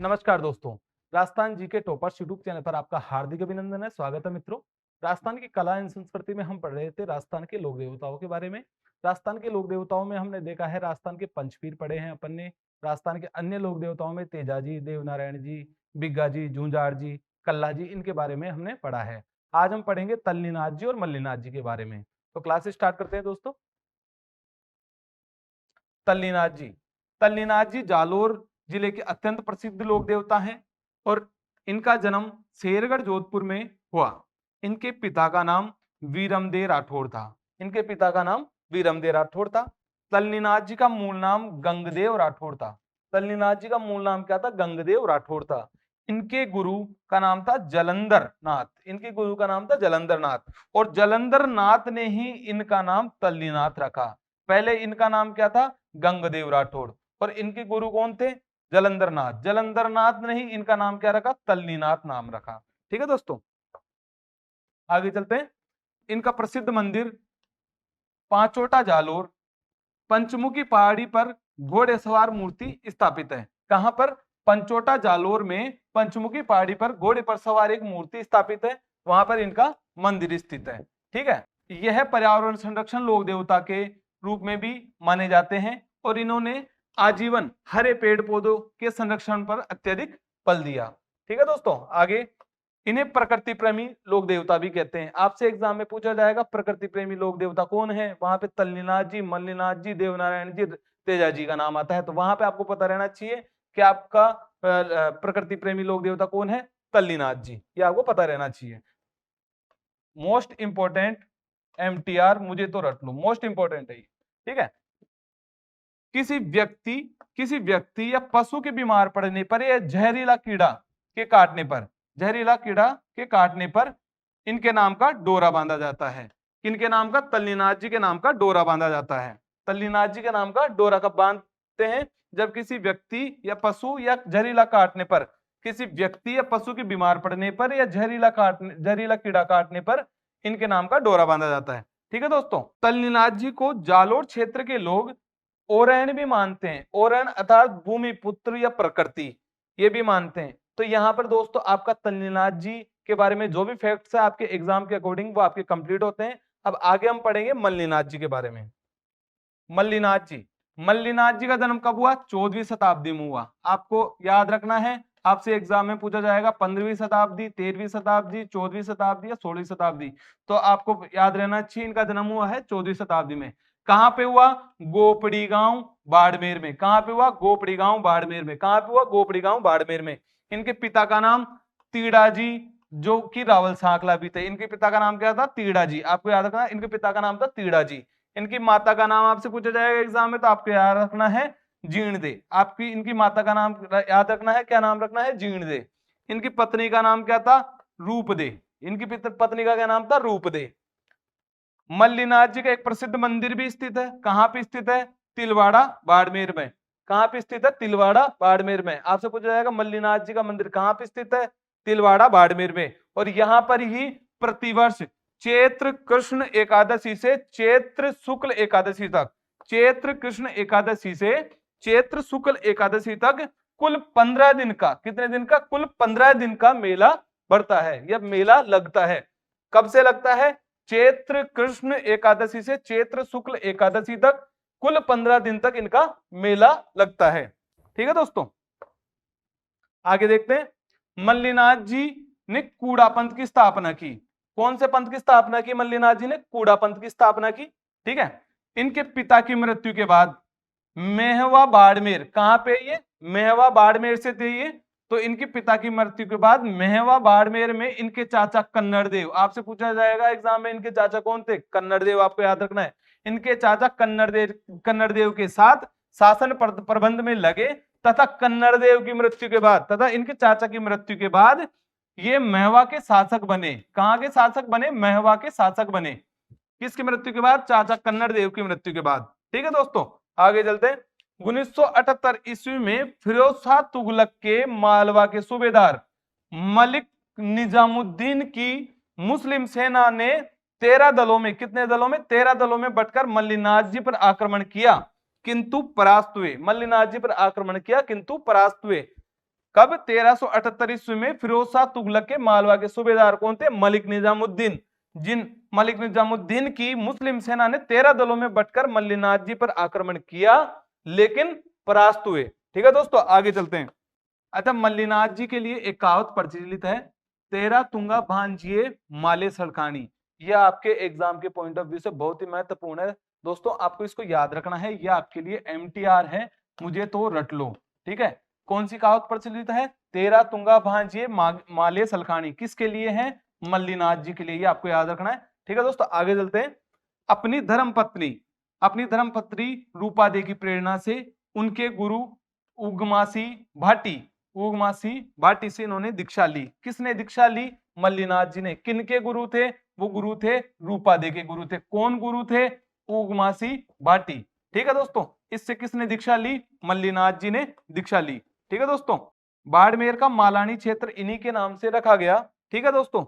नमस्कार दोस्तों। राजस्थान जी के टॉपर्स यूट्यूब चैनल पर आपका हार्दिक अभिनंदन है, स्वागत है मित्रों। राजस्थान की कला एवं संस्कृति में हम पढ़ रहे थे राजस्थान के लोक देवताओं के बारे में। राजस्थान के लोक देवताओं में हमने देखा है, राजस्थान के पंचपीर पढ़े हैं अपन ने। राजस्थान के अन्य लोक देवताओं में तेजाजी, देवनारायण जी, बिग्गा जी, झुंझाड़ जी, कल्ला जी, इनके बारे में हमने पढ़ा है। आज हम पढ़ेंगे तल्लीनाथ जी और मल्लीनाथ जी के बारे में। तो क्लास स्टार्ट करते हैं दोस्तों। तल्लीनाथ जी। तल्लीनाथ जी जालोर जिले के अत्यंत प्रसिद्ध लोक देवता हैं और इनका जन्म शेरगढ़ जोधपुर में हुआ। इनके पिता का नाम वीरमदेव राठौड़ था। इनके पिता का नाम वीरमदेव राठौड़ था। तल्लीनाथ जी का मूल नाम गंगदेव राठौड़ था। तल्लीनाथ जी का मूल नाम क्या था? गंगदेव राठौड़ था। इनके गुरु का नाम था जलंधर नाथ। इनके गुरु का नाम था जलंधर नाथ और जलंधर नाथ ने ही इनका नाम तल्लीनाथ रखा। पहले इनका नाम क्या था? गंगदेव राठौड़। और इनके गुरु कौन थे? जलंधर नाथ। जलंधर नाथ ने ही इनका नाम क्या रखा? तल्लीनाथ नाम रखा। ठीक है दोस्तों, आगे चलते हैं। इनका प्रसिद्ध मंदिर पांचोटा जालोर पंचमुखी पहाड़ी पर घोड़ेसवार मूर्ति स्थापित है। कहां पर? पंचोटा जालोर में पंचमुखी पहाड़ी पर घोड़े पर सवार एक मूर्ति स्थापित है, वहां पर इनका मंदिर स्थित है। ठीक है, यह पर्यावरण संरक्षण लोक देवता के रूप में भी माने जाते हैं और इन्होंने आजीवन हरे पेड़ पौधों के संरक्षण पर अत्यधिक बल दिया। ठीक है दोस्तों, आगे इन्हें प्रकृति प्रेमी लोक देवता भी कहते हैं। आपसे एग्जाम में पूछा जाएगा प्रकृति प्रेमी लोक देवता कौन है, वहां पे तल्लीनाथ जी, मल्लीनाथ जी, देवनारायण जी, तेजा जी का नाम आता है। तो वहां पे आपको पता रहना चाहिए कि आपका प्रकृति प्रेमी लोक देवता कौन है? तल्लीनाथ जी, ये आपको पता रहना चाहिए। मोस्ट इंपोर्टेंट एमटीआर मुझे तो रट लो, मोस्ट इंपोर्टेंट है ये। ठीक है, किसी व्यक्ति या पशु के बीमार पड़ने पर या जहरीला कीड़ा के काटने पर, जहरीला कीड़ा के काटने पर इनके नाम का डोरा बांधा जाता है। किनके नाम का? तल्लीनाथ जी के नाम का डोरा बांधा जाता है। तल्लीनाथ जी के नाम का डोरा कब बांधते हैं? जब किसी व्यक्ति या पशु या जहरीला काटने पर, किसी व्यक्ति या पशु के बीमार पड़ने पर या जहरीला कीड़ा काटने पर इनके नाम का डोरा बांधा जाता है। ठीक है दोस्तों, तल्लीनाथ जी को जालोर क्षेत्र के लोग ओरैन भी मानते हैं। ओरैन अर्थात भूमि पुत्र या प्रकृति, ये भी मानते हैं। तो यहां पर दोस्तों आपका तल्लीनाथ जी के बारे में जो भी फैक्ट्स है आपके एग्जाम के अकॉर्डिंग वो आपके कंप्लीट होते हैं। अब आगे हम पढ़ेंगे मल्लीनाथ जी के बारे में। मल्लीनाथ जी, मल्लीनाथ जी का जन्म कब हुआ? 14वीं शताब्दी में हुआ। आपको याद रखना है, आपसे एग्जाम में पूछा जाएगा 15वीं शताब्दी, 13वीं शताब्दी, 14वीं शताब्दी या 16वीं शताब्दी। तो आपको याद रहना चाहिए इनका जन्म हुआ है 14वीं शताब्दी में। कहां पे हुआ? गोपड़ी गांव बाड़मेर में। कहां पे हुआ? गोपड़ी गांव बाड़मेर में। कहां पे हुआ? गोपड़ी गांव बाड़मेर में। इनके पिता का नाम तीड़ा जी, जो कि रावल सांकला भी थे। इनके पिता का नाम क्या था? तीड़ा जी। आपको याद रखना, इनके पिता का नाम था तीड़ा जी। इनकी माता का नाम आपसे पूछा जाएगा एग्जाम में, तो आपको याद रखना है जीणदे। आपकी इनकी माता का नाम याद रखना है, क्या नाम रखना है? जीणदे। इनकी पत्नी का नाम क्या था? रूपदे। इनकी पत्नी का क्या नाम था? रूपदे। मल्लीनाथ जी का एक प्रसिद्ध मंदिर भी स्थित है। कहां पे स्थित है? तिलवाड़ा बाड़मेर में। कहां पे स्थित है? तिलवाड़ा बाड़मेर में। आपसे पूछा जाएगा मल्लीनाथ जी का मंदिर कहां पे स्थित है? तिलवाड़ा बाड़मेर में। और यहां पर ही प्रतिवर्ष चैत्र कृष्ण एकादशी से चैत्र शुक्ल एकादशी तक, चैत्र कृष्ण एकादशी से चैत्र शुक्ल एकादशी तक कुल 15 दिन का, कितने दिन का? कुल 15 दिन का मेला बढ़ता है या मेला लगता है। कब से लगता है? चैत्र कृष्ण एकादशी से चैत्र शुक्ल एकादशी तक कुल 15 दिन तक इनका मेला लगता है। ठीक है दोस्तों, आगे देखते हैं। मल्लीनाथ जी ने कूड़ा पंथ की स्थापना की। कौन से पंथ की स्थापना की? मल्लीनाथ जी ने कूड़ा पंथ की स्थापना की। ठीक है, इनके पिता की मृत्यु के बाद मेहवा बाड़मेर, कहां पे ये? मेहवा बाड़मेर से थे ये। तो इनके पिता की मृत्यु के बाद मेहवा बाड़मेर में इनके चाचा कन्नड़ देव, आपसे पूछा जाएगा एग्जाम में इनके चाचा कौन थे? कन्नड़ देव। आपको याद रखना है, इनके चाचा कन्नड़ देव के साथ शासन प्रबंध में लगे तथा कन्नड़ देव की मृत्यु के बाद तथा इनके चाचा की मृत्यु के बाद ये मेहवा के शासक बने। कहां के शासक बने? मेहवा के शासक बने। किसकी मृत्यु के बाद? चाचा कन्नड़ देव की मृत्यु के बाद। ठीक है दोस्तों, आगे चलते हैं। 1978 ईस्वी में फिरोज शाह तुगलक के मालवा के सूबेदार मलिक निजामुद्दीन की मुस्लिम सेना ने 13 दलों में, कितने दलों में? 13 दलों में बटकर मल्लीनाथ जी पर आक्रमण किया किंतु परास्त हुए। मल्लीनाथ जी पर आक्रमण किया किंतु परास्त हुए। कब? 1378 ईस्वी में फिरोज शाह तुगलक के मालवा के सूबेदार कौन थे? मलिक निजामुद्दीन। जिन मलिक निजामुद्दीन की मुस्लिम सेना ने 13 दलों में बंटकर मल्लिनाथ जी पर आक्रमण किया, लेकिन परास्त हुए। ठीक है दोस्तों, आगे चलते हैं। अच्छा, मल्लिनाथ जी के लिए एक कहावत प्रचलित है, तेरा तुंगा भांजिए माले सड़कानी। यह आपके एग्जाम के पॉइंट ऑफ व्यू से बहुत ही महत्वपूर्ण है दोस्तों, आपको इसको याद रखना है, यह आपके लिए एमटीआर है, मुझे तो रट लो। ठीक है, कौन सी कहावत प्रचलित है? तेरा तुंगा भांजिए माले सलखानी। किसके लिए है? मल्लिनाथ जी के लिए, यह आपको याद रखना है। ठीक है दोस्तों, आगे चलते हैं। अपनी धर्मपत्नी रूपा दे की प्रेरणा से उनके गुरु उगमासी भाटी से इन्होंने दीक्षा ली। किसने दीक्षा ली? मल्लिनाथ जी ने। किनके गुरु थे? वो गुरु थे रूपा दे के गुरु थे। कौन गुरु थे? उगमासी भाटी। ठीक है दोस्तों, इससे किसने दीक्षा ली? मल्लिनाथ जी ने दीक्षा ली। ठीक है दोस्तों, बाड़मेर का मालानी क्षेत्र इन्हीं के नाम से रखा गया। ठीक है दोस्तों,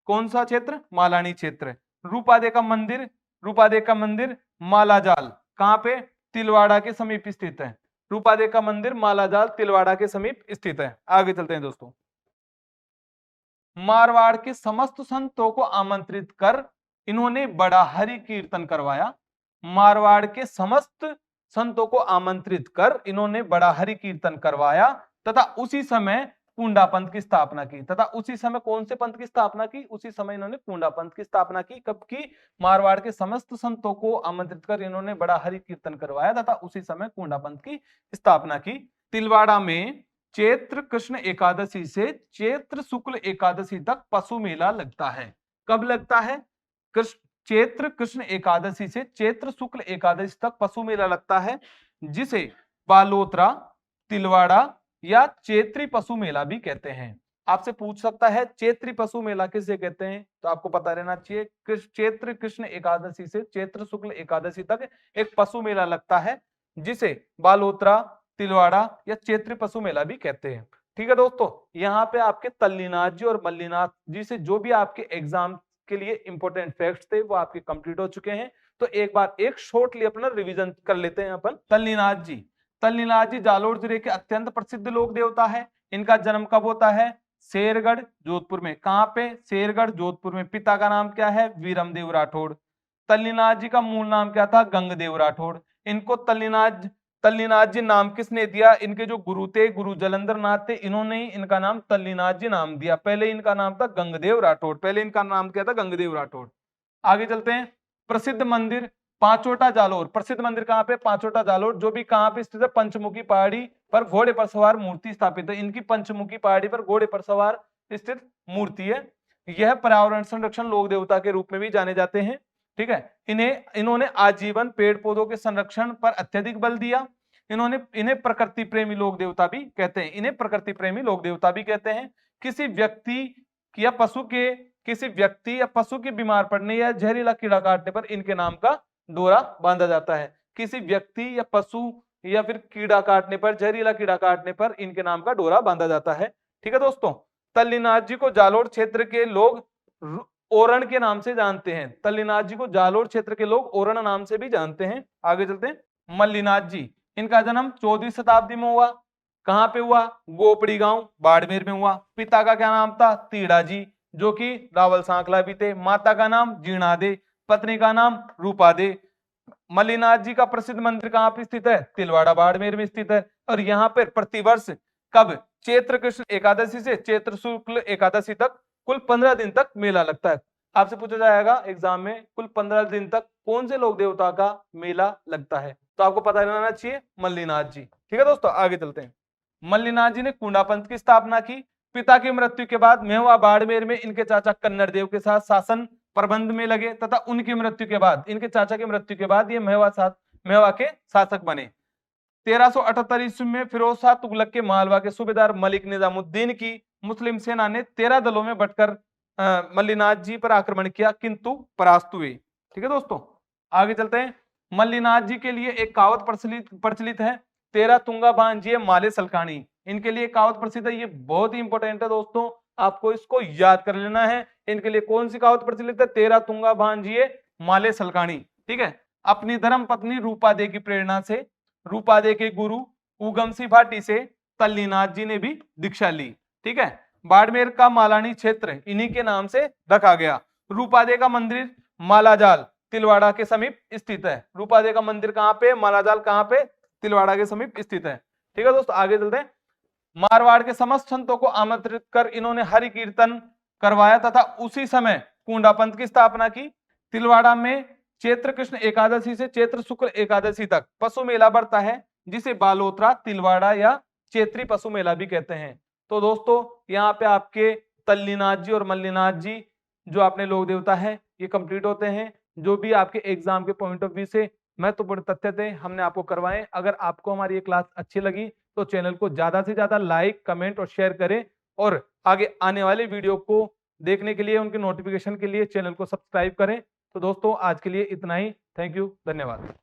कौन सा क्षेत्र? मालानी क्षेत्र। रूपा दे का मंदिर मालाजाल कहां पे? तिलवाड़ा के समीप स्थित है। रूपा दे का मंदिर मालाजाल तिलवाड़ा के समीप स्थित है। आगे चलते हैं दोस्तों। मारवाड़ के समस्त संतों को आमंत्रित कर इन्होंने बड़ा हरि कीर्तन करवाया। मारवाड़ के समस्त संतों को आमंत्रित कर इन्होंने बड़ा हरि कीर्तन करवाया तथा उसी समय पूंडा पंथ की स्थापना की। तथा उसी समय कौन से पंथ की स्थापना की? उसी समय इन्होंने पूंडा पंथ की स्थापना की। कब की? मारवाड़ के समस्त संतों को आमंत्रित कर इन्होंने बड़ा हरि कीर्तन करवाया तथा उसी समय पूंडा पंथ की स्थापना की। तिलवाड़ा में चैत्र कृष्ण एकादशी से चैत्र शुक्ल एकादशी तक पशु मेला लगता है। कब लगता है? चैत्र कृष्ण एकादशी से चैत्र शुक्ल एकादशी तक पशु मेला लगता है, जिसे बालोतरा, तिलवाड़ा या चैत्री पशु मेला भी कहते हैं। आपसे पूछ सकता है चैत्री पशु मेला किसे कहते हैं, तो आपको पता रहना चाहिए चैत्र कृष्ण एकादशी से चैत्र शुक्ल एकादशी तक एक पशु मेला लगता है, जिसे बालोतरा, तिलवाड़ा या चैत्री पशु मेला भी कहते हैं। ठीक है दोस्तों, यहाँ पे आपके तल्लीनाथ जी और मल्लिनाथ जी से जो भी आपके एग्जाम के लिए इंपॉर्टेंट फैक्ट्स थे वो आपके कंप्लीट हो चुके हैं। तो एक बार एक शॉर्टली अपना रिवीजन कर लेते हैं अपन। तल्लीनाथ जी जालोर जिले के अत्यंत प्रसिद्ध लोक देवता है। इनका जन्म कब होता है? शेरगढ़ जोधपुर में। कहां पे? शेरगढ़ जोधपुर में। पिता का नाम क्या है? वीरमदेव राठौड़। तल्लीनाथ जी का मूल नाम क्या था? गंगदेव राठौड़। इनको तल्लीनाथ जी नाम किसने दिया? इनके जो गुरु थे, गुरु जलंधर नाथ थे, इन्होंने ही इनका नाम तल्लीनाथ जी नाम दिया। पहले इनका नाम था गंगदेव राठौड़। पहले इनका नाम क्या था? गंगदेव राठौड़। आगे चलते हैं। प्रसिद्ध मंदिर पांचोटा जालोर। प्रसिद्ध मंदिर कहां पे? पांचोटा जालोर, जो भी कहां पे स्थित है? पंचमुखी पहाड़ी पर घोड़े पर सवार मूर्ति स्थापित है। इनकी पंचमुखी पहाड़ी पर घोड़े पर सवार स्थित मूर्ति है। यह पर्यावरण संरक्षण लोक देवता के रूप में भी जाने जाते हैं। ठीक है, इन्होंने आजीवन पेड़ पौधों के संरक्षण पर अत्यधिक बल दिया। इन्हें प्रकृति प्रेमी लोक देवता भी कहते हैं। इन्हें प्रकृति प्रेमी लोक देवता भी कहते हैं। किसी व्यक्ति या पशु के बीमार पड़ने या जहरीला कीड़ा काटने पर इनके नाम का डोरा बांधा जाता है। किसी व्यक्ति या पशु या फिर कीड़ा काटने पर, जहरीला कीड़ा काटने पर इनके नाम का डोरा बांधा जाता है। ठीक है दोस्तों, तल्लीनाथ जी को जालोर क्षेत्र के लोग ओरण के नाम से जानते हैं। तल्लीनाथ जी को जालोर क्षेत्र के लोग ओरण नाम से भी जानते हैं। आगे चलते हैं। मल्लिनाथ जी, इनका जन्म 14वीं शताब्दी में हुआ। कहां पे हुआ? गोपड़ी गांव बाड़मेर में हुआ। पिता का क्या नाम था? तीड़ा जी, जो कि रावल सांकला भी थे। माता का नाम जीणा दे, पत्नी का नाम रूपा दे। मल्लिनाथ जी का प्रसिद्ध मंदिर कहां पे स्थित है? तिलवाड़ा बाड़मेर में स्थित है। और यहाँ पर प्रतिवर्ष कब? चैत्र कृष्ण एकादशी से चैत्र शुक्ल एकादशी तक कुल 15 दिन तक मेला लगता है। आपसे पूछा जाएगा एग्जाम में कुल 15 दिन तक कौन से लोक देवता का मेला लगता है, तो आपको पता रहना चाहिए मल्लिनाथ जी। ठीक है दोस्तों, आगे चलते हैं। मल्लिनाथ जी ने कुंडा पंथ की स्थापना की। पिता की मृत्यु के बाद मेवा बाड़मेर में इनके चाचा कन्नड़ देव के साथ शासन प्रबंध में लगे तथा उनकी मृत्यु के बाद, इनके चाचा की मृत्यु के बाद ये मेवा के शासक बने। 1378 ईस्वी में फिरोज शाह तुगलक के मालवा के सूबेदार मलिक निजामुद्दीन की मुस्लिम सेना ने 13 दलों में बंटकर मल्लिनाथ जी पर आक्रमण किया, किंतु परास्त हुए। ठीक है दोस्तों, आगे चलते हैं। मल्लिनाथ जी के लिए एक कहावत प्रचलित है, तेरा तुंगा भांजिए माले सलकानी। इनके लिए कहावत प्रसिद्ध है, ये बहुत ही इंपॉर्टेंट है दोस्तों, आपको इसको याद कर लेना है। इनके लिए कौन सी कहावत प्रचलित है? तेरा तुंगा भांजिए माले सलकानी। ठीक है, अपनी धर्म पत्नी रूपा दे की प्रेरणा से रूपा दे के गुरु उगम सिंह भाटी से तल्लीनाथ जी ने भी दीक्षा ली। ठीक है, बाड़मेर का मालानी क्षेत्र इन्हीं के नाम से रखा गया। रूपादे का मंदिर मालाजाल तिलवाड़ा के समीप स्थित है। रूपादे का मंदिर कहां पे, मालाजाल कहां पे, तिलवाड़ा के समीप स्थित है। ठीक है दोस्तों, आगे चलते हैं। मारवाड़ के समस्त संतों को आमंत्रित कर इन्होंने हरि कीर्तन करवाया तथा उसी समय कुंडा पंथ की स्थापना की। तिलवाड़ा में चैत्र कृष्ण एकादशी से चैत्र शुक्ल एकादशी तक पशु मेला बढ़ता है, जिसे बालोतरा, तिलवाड़ा या चैत्री पशु मेला भी कहते हैं। तो दोस्तों यहाँ पे आपके तल्लीनाथ जी और मल्लीनाथ जी जो अपने लोक देवता है ये कंप्लीट होते हैं। जो भी आपके एग्जाम के पॉइंट ऑफ व्यू से महत्वपूर्ण तथ्य थे हमने आपको करवाए। अगर आपको हमारी ये क्लास अच्छी लगी तो चैनल को ज्यादा से ज्यादा लाइक, कमेंट और शेयर करें, और आगे आने वाले वीडियो को देखने के लिए, उनके नोटिफिकेशन के लिए चैनल को सब्सक्राइब करें। तो दोस्तों आज के लिए इतना ही। थैंक यू, धन्यवाद।